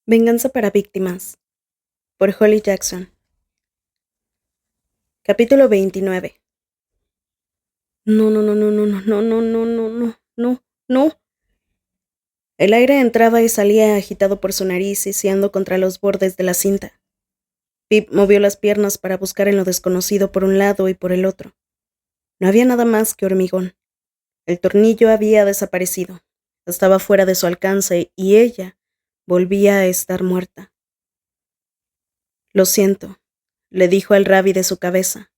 Venganza para víctimas, por Holly Jackson. Capítulo 29. No, no, no, no, no, no, no, no, no, no, no, no, no. El aire entraba y salía agitado por su nariz, siseando contra los bordes de la cinta. Pip movió las piernas para buscar en lo desconocido por un lado y por el otro. No había nada más que hormigón. El tornillo había desaparecido. Estaba fuera de su alcance y ella volvía a estar muerta. Lo siento, le dijo al rabbi de su cabeza.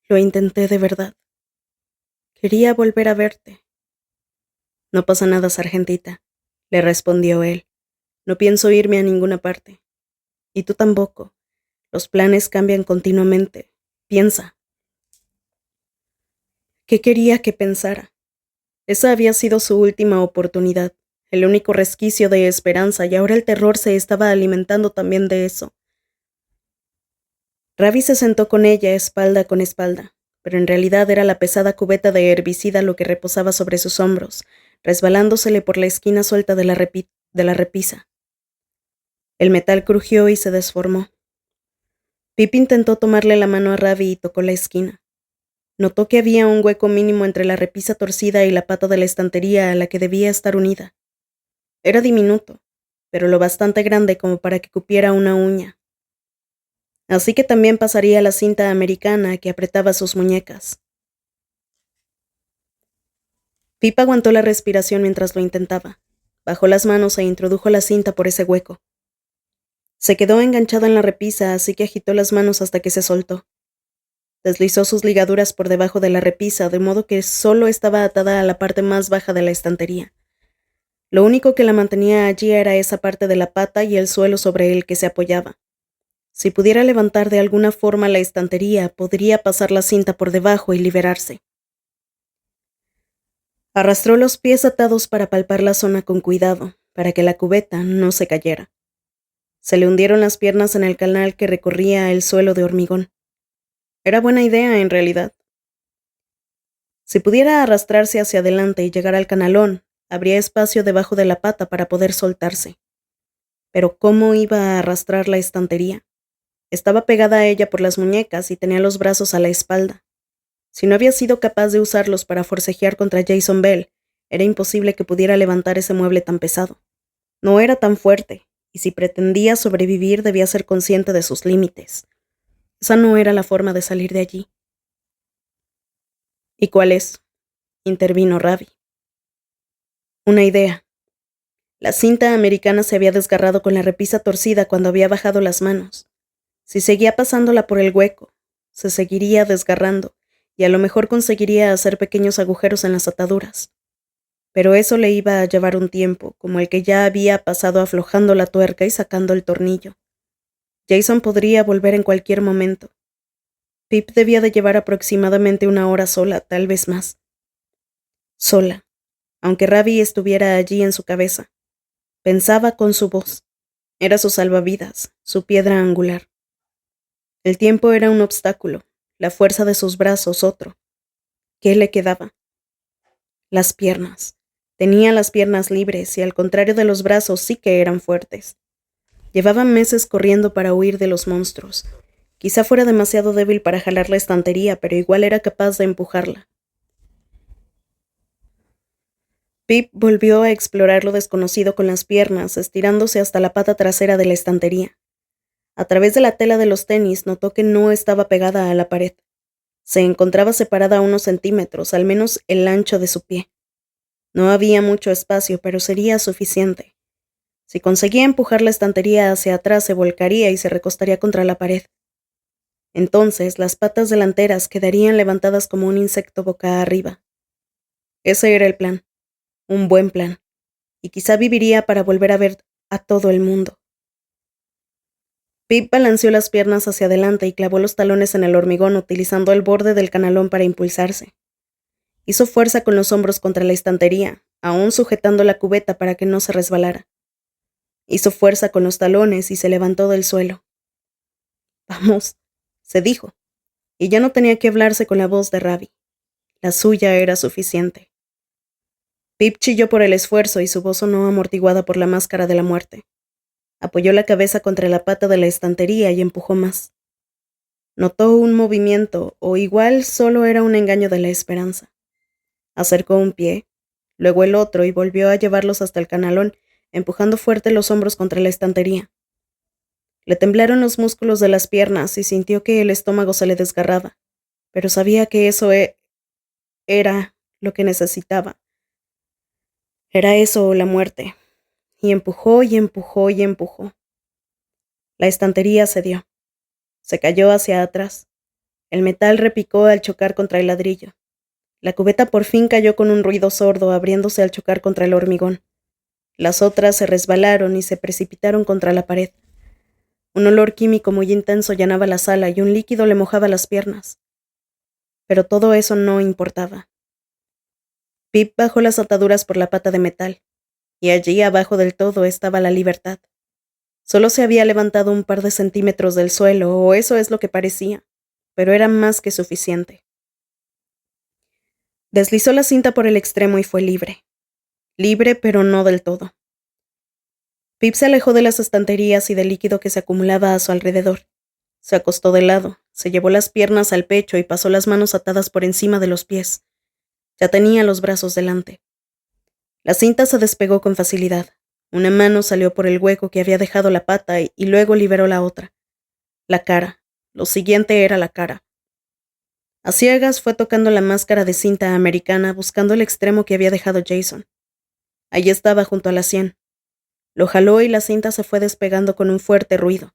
Lo intenté de verdad. Quería volver a verte. No pasa nada, sargentita, le respondió él. No pienso irme a ninguna parte. Y tú tampoco. Los planes cambian continuamente. Piensa. ¿Qué quería que pensara? Esa había sido su última oportunidad, el único resquicio de esperanza, y ahora el terror se estaba alimentando también de eso. Ravi se sentó con ella espalda con espalda, pero en realidad era la pesada cubeta de herbicida lo que reposaba sobre sus hombros, resbalándosele por la esquina suelta de la repisa. El metal crujió y se desformó. Pip intentó tomarle la mano a Ravi y tocó la esquina. Notó que había un hueco mínimo entre la repisa torcida y la pata de la estantería a la que debía estar unida. Era diminuto, pero lo bastante grande como para que cupiera una uña. Así que también pasaría la cinta americana que apretaba sus muñecas. Pip aguantó la respiración mientras lo intentaba. Bajó las manos e introdujo la cinta por ese hueco. Se quedó enganchada en la repisa, así que agitó las manos hasta que se soltó. Deslizó sus ligaduras por debajo de la repisa, de modo que solo estaba atada a la parte más baja de la estantería. Lo único que la mantenía allí era esa parte de la pata y el suelo sobre el que se apoyaba. Si pudiera levantar de alguna forma la estantería, podría pasar la cinta por debajo y liberarse. Arrastró los pies atados para palpar la zona con cuidado, para que la cubeta no se cayera. Se le hundieron las piernas en el canal que recorría el suelo de hormigón. Era buena idea, en realidad. Si pudiera arrastrarse hacia adelante y llegar al canalón, habría espacio debajo de la pata para poder soltarse. Pero ¿cómo iba a arrastrar la estantería? Estaba pegada a ella por las muñecas y tenía los brazos a la espalda. Si no había sido capaz de usarlos para forcejear contra Jason Bell, era imposible que pudiera levantar ese mueble tan pesado. No era tan fuerte, y si pretendía sobrevivir debía ser consciente de sus límites. Esa no era la forma de salir de allí. ¿Y cuál es? Intervino Ravi. Una idea. La cinta americana se había desgarrado con la repisa torcida cuando había bajado las manos. Si seguía pasándola por el hueco, se seguiría desgarrando, y a lo mejor conseguiría hacer pequeños agujeros en las ataduras. Pero eso le iba a llevar un tiempo, como el que ya había pasado aflojando la tuerca y sacando el tornillo. Jason podría volver en cualquier momento. Pip debía de llevar aproximadamente una hora sola, tal vez más. Sola, aunque Ravi estuviera allí en su cabeza. Pensaba con su voz. Era su salvavidas, su piedra angular. El tiempo era un obstáculo, la fuerza de sus brazos otro. ¿Qué le quedaba? Las piernas. Tenía las piernas libres y al contrario de los brazos sí que eran fuertes. Llevaba meses corriendo para huir de los monstruos. Quizá fuera demasiado débil para jalar la estantería, pero igual era capaz de empujarla. Pip volvió a explorar lo desconocido con las piernas, estirándose hasta la pata trasera de la estantería. A través de la tela de los tenis notó que no estaba pegada a la pared. Se encontraba separada a unos centímetros, al menos el ancho de su pie. No había mucho espacio, pero sería suficiente. Si conseguía empujar la estantería hacia atrás, se volcaría y se recostaría contra la pared. Entonces, las patas delanteras quedarían levantadas como un insecto boca arriba. Ese era el plan. Un buen plan. Y quizá viviría para volver a ver a todo el mundo. Pip balanceó las piernas hacia adelante y clavó los talones en el hormigón utilizando el borde del canalón para impulsarse. Hizo fuerza con los hombros contra la estantería, aún sujetando la cubeta para que no se resbalara. Hizo fuerza con los talones y se levantó del suelo. Vamos, se dijo, y ya no tenía que hablarse con la voz de Ravi. La suya era suficiente. Pip chilló por el esfuerzo y su voz sonó amortiguada por la máscara de la muerte. Apoyó la cabeza contra la pata de la estantería y empujó más. Notó un movimiento, o igual solo era un engaño de la esperanza. Acercó un pie, luego el otro y volvió a llevarlos hasta el canalón, empujando fuerte los hombros contra la estantería. Le temblaron los músculos de las piernas y sintió que el estómago se le desgarraba, pero sabía que eso era lo que necesitaba. Era eso o la muerte. Y empujó y empujó y empujó. La estantería cedió. Se cayó hacia atrás. El metal repicó al chocar contra el ladrillo. La cubeta por fin cayó con un ruido sordo, abriéndose al chocar contra el hormigón. Las otras se resbalaron y se precipitaron contra la pared. Un olor químico muy intenso llenaba la sala y un líquido le mojaba las piernas. Pero todo eso no importaba. Pip bajó las ataduras por la pata de metal, y allí abajo del todo estaba la libertad. Solo se había levantado un par de centímetros del suelo, o eso es lo que parecía, pero era más que suficiente. Deslizó la cinta por el extremo y fue libre. Libre, pero no del todo. Pip se alejó de las estanterías y del líquido que se acumulaba a su alrededor. Se acostó de lado, se llevó las piernas al pecho y pasó las manos atadas por encima de los pies. Ya tenía los brazos delante. La cinta se despegó con facilidad. Una mano salió por el hueco que había dejado la pata y luego liberó la otra. La cara. Lo siguiente era la cara. A ciegas fue tocando la máscara de cinta americana buscando el extremo que había dejado Jason. Allí estaba junto a la sien. Lo jaló y la cinta se fue despegando con un fuerte ruido.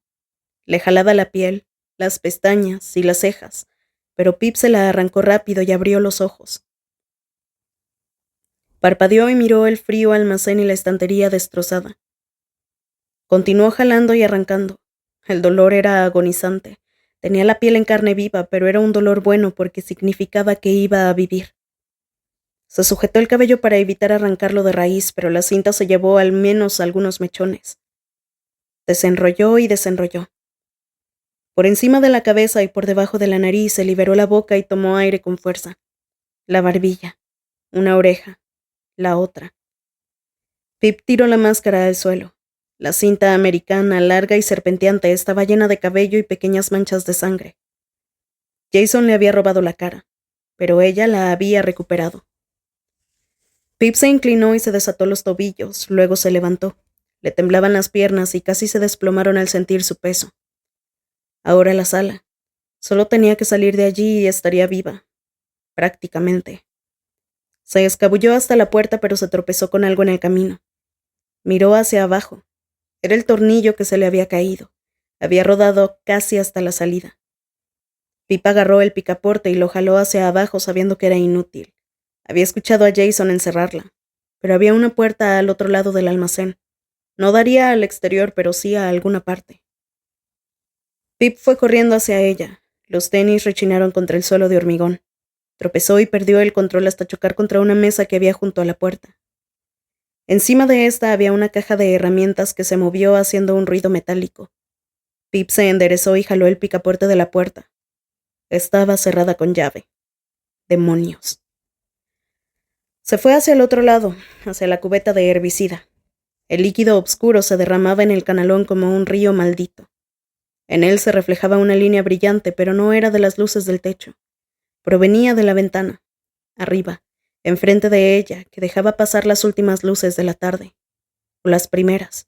Le jalaba la piel, las pestañas y las cejas, pero Pip se la arrancó rápido y abrió los ojos. Parpadeó y miró el frío almacén y la estantería destrozada. Continuó jalando y arrancando. El dolor era agonizante. Tenía la piel en carne viva, pero era un dolor bueno porque significaba que iba a vivir. Se sujetó el cabello para evitar arrancarlo de raíz, pero la cinta se llevó al menos algunos mechones. Desenrolló y desenrolló. Por encima de la cabeza y por debajo de la nariz se liberó la boca y tomó aire con fuerza. La barbilla, una oreja, la otra. Pip tiró la máscara al suelo. La cinta americana, larga y serpenteante, estaba llena de cabello y pequeñas manchas de sangre. Jason le había robado la cara, pero ella la había recuperado. Pip se inclinó y se desató los tobillos, luego se levantó. Le temblaban las piernas y casi se desplomaron al sentir su peso. Ahora la sala. Solo tenía que salir de allí y estaría viva. Prácticamente. Se escabulló hasta la puerta, pero se tropezó con algo en el camino. Miró hacia abajo. Era el tornillo que se le había caído. Había rodado casi hasta la salida. Pip agarró el picaporte y lo jaló hacia abajo sabiendo que era inútil. Había escuchado a Jason encerrarla, pero había una puerta al otro lado del almacén. No daría al exterior, pero sí a alguna parte. Pip fue corriendo hacia ella. Los tenis rechinaron contra el suelo de hormigón. Tropezó y perdió el control hasta chocar contra una mesa que había junto a la puerta. Encima de esta había una caja de herramientas que se movió haciendo un ruido metálico. Pip se enderezó y jaló el picaporte de la puerta. Estaba cerrada con llave. ¡Demonios! Se fue hacia el otro lado, hacia la cubeta de herbicida. El líquido oscuro se derramaba en el canalón como un río maldito. En él se reflejaba una línea brillante, pero no era de las luces del techo. Provenía de la ventana, arriba, enfrente de ella, que dejaba pasar las últimas luces de la tarde, o las primeras.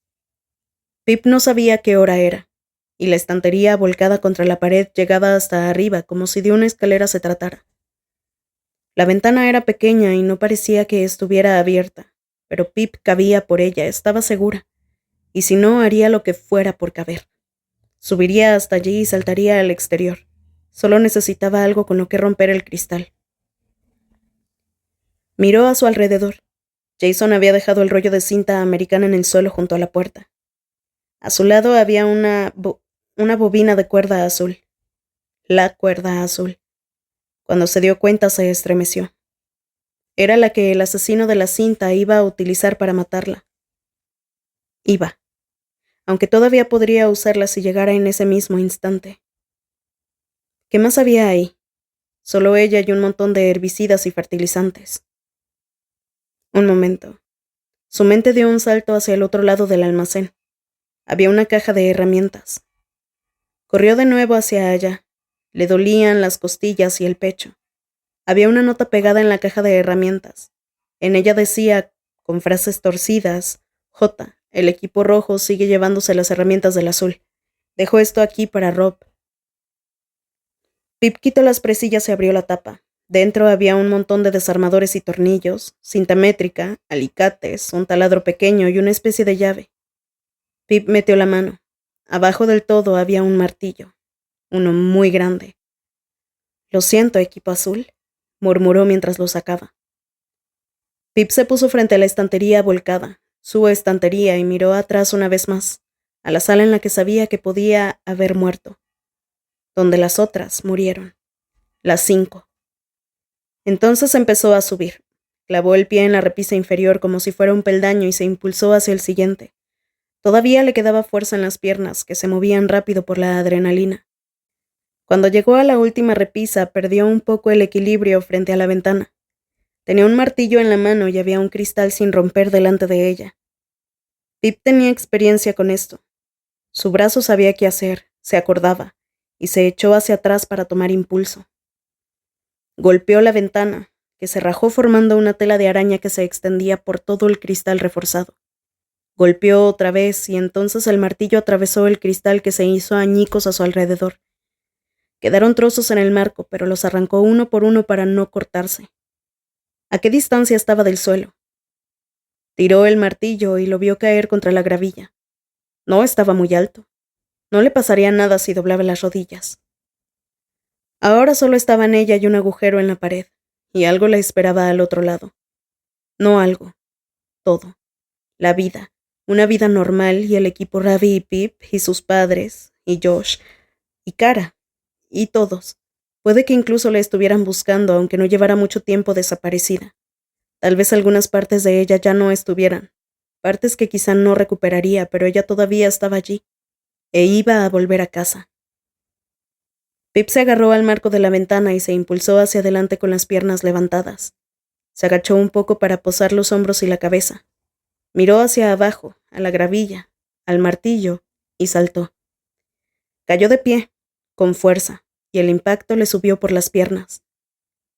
Pip no sabía qué hora era, y la estantería volcada contra la pared llegaba hasta arriba como si de una escalera se tratara. La ventana era pequeña y no parecía que estuviera abierta, pero Pip cabía por ella, estaba segura, y si no, haría lo que fuera por caber. Subiría hasta allí y saltaría al exterior. Solo necesitaba algo con lo que romper el cristal. Miró a su alrededor. Jason había dejado el rollo de cinta americana en el suelo junto a la puerta. A su lado había una bobina de cuerda azul. La cuerda azul. Cuando se dio cuenta se estremeció. Era la que el asesino de la cinta iba a utilizar para matarla. Iba. Aunque todavía podría usarla si llegara en ese mismo instante. ¿Qué más había ahí? Solo ella y un montón de herbicidas y fertilizantes. Un momento. Su mente dio un salto hacia el otro lado del almacén. Había una caja de herramientas. Corrió de nuevo hacia allá. Le dolían las costillas y el pecho. Había una nota pegada en la caja de herramientas. En ella decía, con frases torcidas, J, el equipo rojo sigue llevándose las herramientas del azul. Dejo esto aquí para Rob. Pip quitó las presillas y abrió la tapa. Dentro había un montón de desarmadores y tornillos, cinta métrica, alicates, un taladro pequeño y una especie de llave. Pip metió la mano. Abajo del todo había un martillo, uno muy grande. Lo siento, equipo azul, murmuró mientras lo sacaba. Pip se puso frente a la estantería volcada, su estantería, y miró atrás una vez más, a la sala en la que sabía que podía haber muerto, donde las otras murieron, las 5. Entonces empezó a subir. Clavó el pie en la repisa inferior como si fuera un peldaño y se impulsó hacia el siguiente. Todavía le quedaba fuerza en las piernas, que se movían rápido por la adrenalina. Cuando llegó a la última repisa, perdió un poco el equilibrio frente a la ventana. Tenía un martillo en la mano y había un cristal sin romper delante de ella. Pip tenía experiencia con esto. Su brazo sabía qué hacer, se acordaba, y se echó hacia atrás para tomar impulso. Golpeó la ventana, que se rajó formando una tela de araña que se extendía por todo el cristal reforzado. Golpeó otra vez y entonces el martillo atravesó el cristal que se hizo añicos a su alrededor. Quedaron trozos en el marco, pero los arrancó uno por uno para no cortarse. ¿A qué distancia estaba del suelo? Tiró el martillo y lo vio caer contra la gravilla. No estaba muy alto. No le pasaría nada si doblaba las rodillas. Ahora solo estaba en ella y un agujero en la pared, y algo la esperaba al otro lado. No algo, todo. La vida, una vida normal, y el equipo Ravi y Pip, y sus padres, y Josh, y Kara, y todos. Puede que incluso la estuvieran buscando, aunque no llevara mucho tiempo desaparecida. Tal vez algunas partes de ella ya no estuvieran, partes que quizá no recuperaría, pero ella todavía estaba allí, e iba a volver a casa. Pip se agarró al marco de la ventana y se impulsó hacia adelante con las piernas levantadas. Se agachó un poco para posar los hombros y la cabeza. Miró hacia abajo, a la gravilla, al martillo, y saltó. Cayó de pie, con fuerza, y el impacto le subió por las piernas.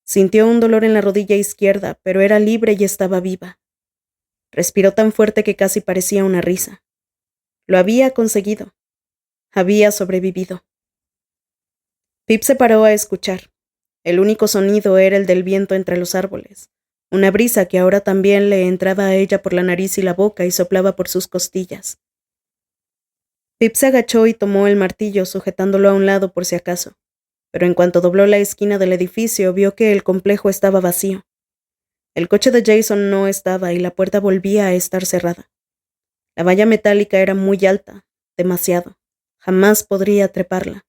Sintió un dolor en la rodilla izquierda, pero era libre y estaba viva. Respiró tan fuerte que casi parecía una risa. Lo había conseguido. Había sobrevivido. Pip se paró a escuchar. El único sonido era el del viento entre los árboles, una brisa que ahora también le entraba a ella por la nariz y la boca y soplaba por sus costillas. Pip se agachó y tomó el martillo, sujetándolo a un lado por si acaso, pero en cuanto dobló la esquina del edificio vio que el complejo estaba vacío. El coche de Jason no estaba y la puerta volvía a estar cerrada. La valla metálica era muy alta, demasiado. Jamás podría treparla.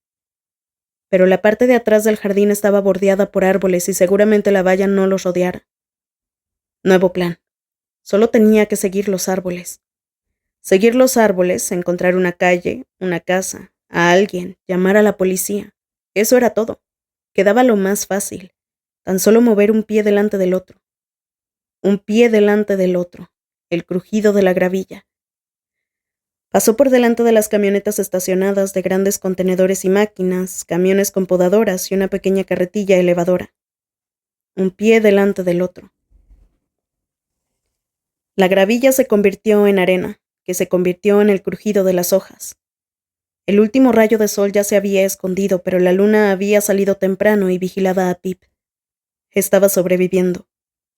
Pero la parte de atrás del jardín estaba bordeada por árboles y seguramente la valla no los rodeara. Nuevo plan. Solo tenía que seguir los árboles. Seguir los árboles, encontrar una calle, una casa, a alguien, llamar a la policía. Eso era todo. Quedaba lo más fácil. Tan solo mover un pie delante del otro. Un pie delante del otro. El crujido de la gravilla. Pasó por delante de las camionetas estacionadas de grandes contenedores y máquinas, camiones con podadoras y una pequeña carretilla elevadora. Un pie delante del otro. La gravilla se convirtió en arena, que se convirtió en el crujido de las hojas. El último rayo de sol ya se había escondido, pero la luna había salido temprano y vigilaba a Pip. Estaba sobreviviendo.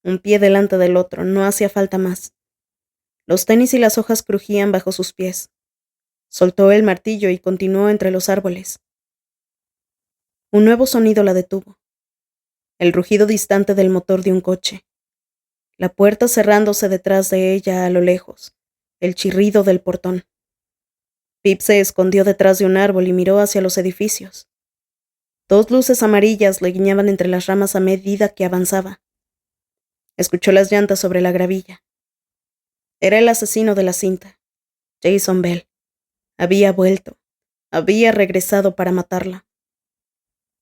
Un pie delante del otro, no hacía falta más. Los tenis y las hojas crujían bajo sus pies. Soltó el martillo y continuó entre los árboles. Un nuevo sonido la detuvo. El rugido distante del motor de un coche. La puerta cerrándose detrás de ella a lo lejos. El chirrido del portón. Pip se escondió detrás de un árbol y miró hacia los edificios. 2 luces amarillas le guiñaban entre las ramas a medida que avanzaba. Escuchó las llantas sobre la gravilla. Era el asesino de la cinta, Jason Bell. Había vuelto. Había regresado para matarla.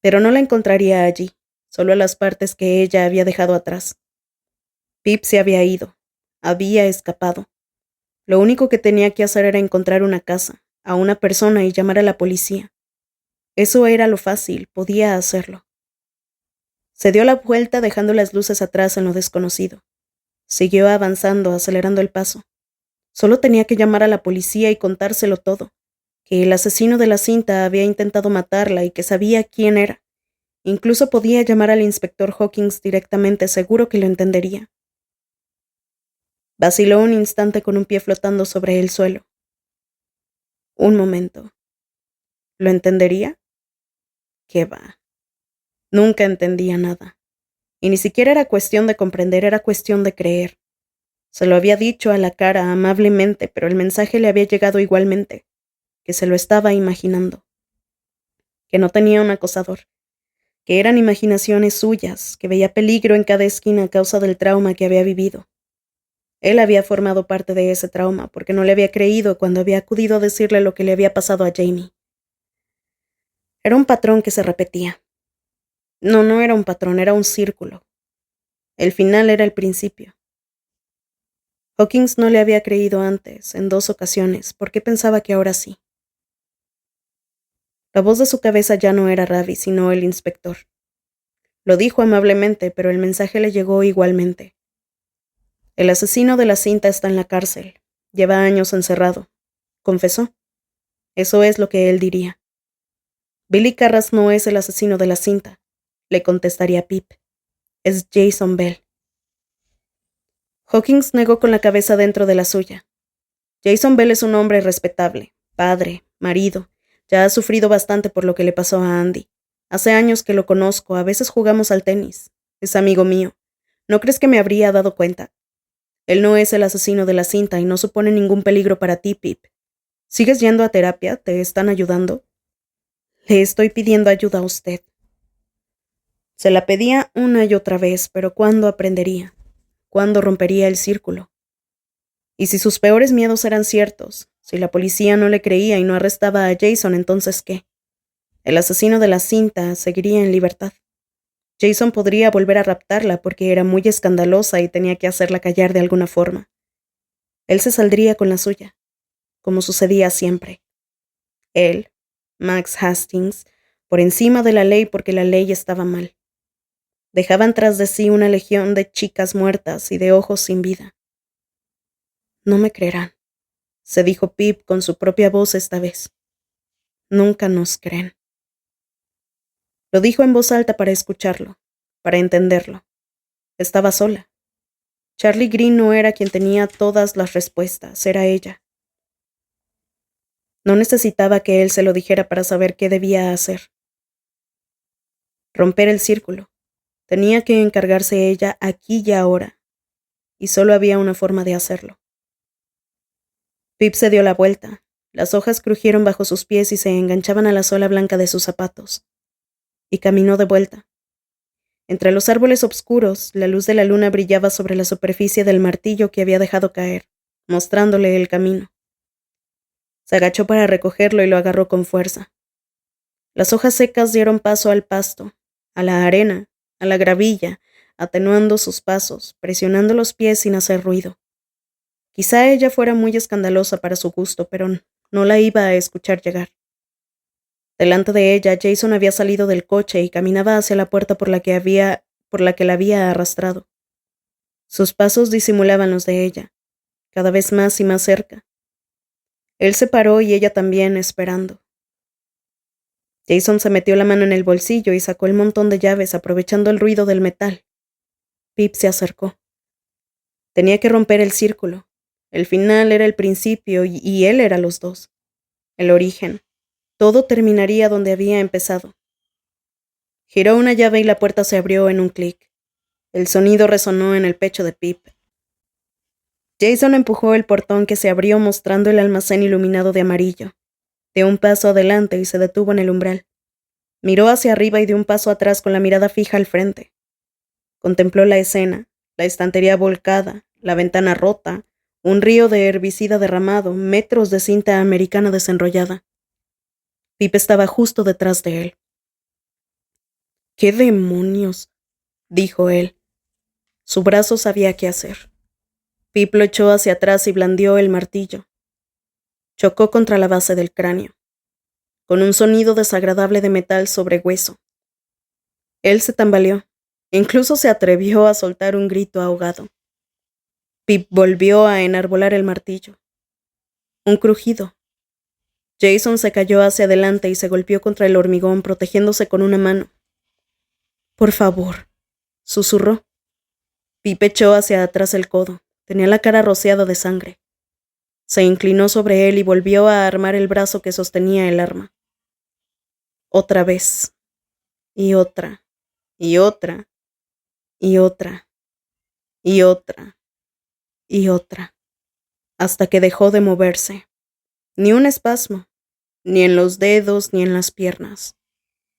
Pero no la encontraría allí, solo a las partes que ella había dejado atrás. Pip se había ido. Había escapado. Lo único que tenía que hacer era encontrar una casa, a una persona y llamar a la policía. Eso era lo fácil, podía hacerlo. Se dio la vuelta dejando las luces atrás en lo desconocido. Siguió avanzando, acelerando el paso. Solo tenía que llamar a la policía y contárselo todo, que el asesino de la cinta había intentado matarla y que sabía quién era. Incluso podía llamar al inspector Hawkins directamente, seguro que lo entendería. Vaciló un instante con un pie flotando sobre el suelo. Un momento. ¿Lo entendería? ¿Qué va? Nunca entendía nada. Y ni siquiera era cuestión de comprender, era cuestión de creer. Se lo había dicho a la cara amablemente, pero el mensaje le había llegado igualmente, que se lo estaba imaginando. Que no tenía un acosador, que eran imaginaciones suyas, que veía peligro en cada esquina a causa del trauma que había vivido. Él había formado parte de ese trauma porque no le había creído cuando había acudido a decirle lo que le había pasado a Jamie. Era un patrón que se repetía. No era un patrón, era un círculo. El final era el principio. Hawkins no le había creído antes, en 2 ocasiones, ¿por qué pensaba que ahora sí? La voz de su cabeza ya no era Ravi, sino el inspector. Lo dijo amablemente, pero el mensaje le llegó igualmente. El asesino de la cinta está en la cárcel. Lleva años encerrado. Confesó. Eso es lo que él diría. Billy Carras no es el asesino de la cinta, le contestaría Pip. Es Jason Bell. Hawkins negó con la cabeza dentro de la suya. Jason Bell es un hombre respetable, padre, marido. Ya ha sufrido bastante por lo que le pasó a Andy. Hace años que lo conozco, a veces jugamos al tenis. Es amigo mío. ¿No crees que me habría dado cuenta? Él no es el asesino de la cinta y no supone ningún peligro para ti, Pip. ¿Sigues yendo a terapia? ¿Te están ayudando? Le estoy pidiendo ayuda a usted. Se la pedía una y otra vez, pero ¿cuándo aprendería? ¿Cuándo rompería el círculo? Y si sus peores miedos eran ciertos, si la policía no le creía y no arrestaba a Jason, ¿entonces qué? El asesino de la cinta seguiría en libertad. Jason podría volver a raptarla porque era muy escandalosa y tenía que hacerla callar de alguna forma. Él se saldría con la suya, como sucedía siempre. Él, Max Hastings, por encima de la ley porque la ley estaba mal. Dejaban tras de sí una legión de chicas muertas y de ojos sin vida. No me creerán, se dijo Pip con su propia voz esta vez. Nunca nos creen. Lo dijo en voz alta para escucharlo, para entenderlo. Estaba sola. Charlie Green no era quien tenía todas las respuestas, era ella. No necesitaba que él se lo dijera para saber qué debía hacer. Romper el círculo. Tenía que encargarse ella aquí y ahora, y solo había una forma de hacerlo. Pip se dio la vuelta. Las hojas crujieron bajo sus pies y se enganchaban a la suela blanca de sus zapatos. Y caminó de vuelta. Entre los árboles oscuros, la luz de la luna brillaba sobre la superficie del martillo que había dejado caer, mostrándole el camino. Se agachó para recogerlo y lo agarró con fuerza. Las hojas secas dieron paso al pasto, a la arena, a la gravilla, atenuando sus pasos, presionando los pies sin hacer ruido. Quizá ella fuera muy escandalosa para su gusto, pero no la iba a escuchar llegar. Delante de ella, Jason había salido del coche y caminaba hacia la puerta por la que la había arrastrado. Sus pasos disimulaban los de ella, cada vez más y más cerca. Él se paró y ella también, esperando. Jason se metió la mano en el bolsillo y sacó el montón de llaves, aprovechando el ruido del metal. Pip se acercó. Tenía que romper el círculo. El final era el principio y él era los dos. El origen. Todo terminaría donde había empezado. Giró una llave y la puerta se abrió en un clic. El sonido resonó en el pecho de Pip. Jason empujó el portón que se abrió mostrando el almacén iluminado de amarillo. Dio un paso adelante y se detuvo en el umbral. Miró hacia arriba y dio un paso atrás con la mirada fija al frente. Contempló la escena, la estantería volcada, la ventana rota, un río de herbicida derramado, metros de cinta americana desenrollada. Pip estaba justo detrás de él. —¿Qué demonios? —dijo él. Su brazo sabía qué hacer. Pip lo echó hacia atrás y blandió el martillo. Chocó contra la base del cráneo, con un sonido desagradable de metal sobre hueso. Él se tambaleó, incluso se atrevió a soltar un grito ahogado. Pip volvió a enarbolar el martillo. Un crujido. Jason se cayó hacia adelante y se golpeó contra el hormigón, protegiéndose con una mano. «Por favor», susurró. Pip echó hacia atrás el codo. Tenía la cara rociada de sangre. Se inclinó sobre él y volvió a armar el brazo que sostenía el arma. Otra vez. Y otra. Y otra. Y otra. Y otra. Y otra. Hasta que dejó de moverse. Ni un espasmo. Ni en los dedos ni en las piernas.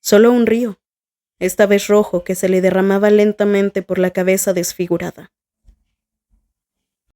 Solo un río, esta vez rojo, que se le derramaba lentamente por la cabeza desfigurada.